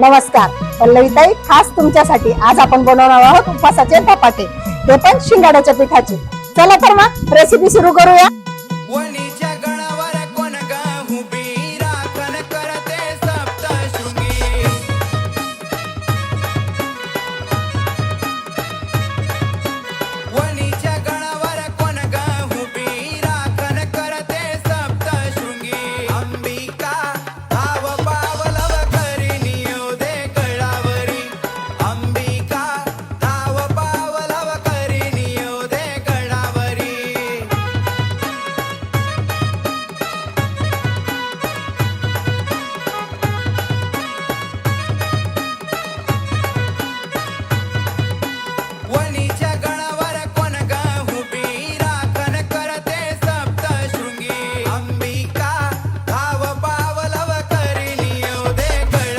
नमस्कार, पल्लवीताई खास तुमच्यासाठी आज आपण बनवणार आहोत उपवासाचे धपाटे, ते पण शिंगाड्याच्या पिठाचे। चला तर मग रेसिपी सुरू करूया।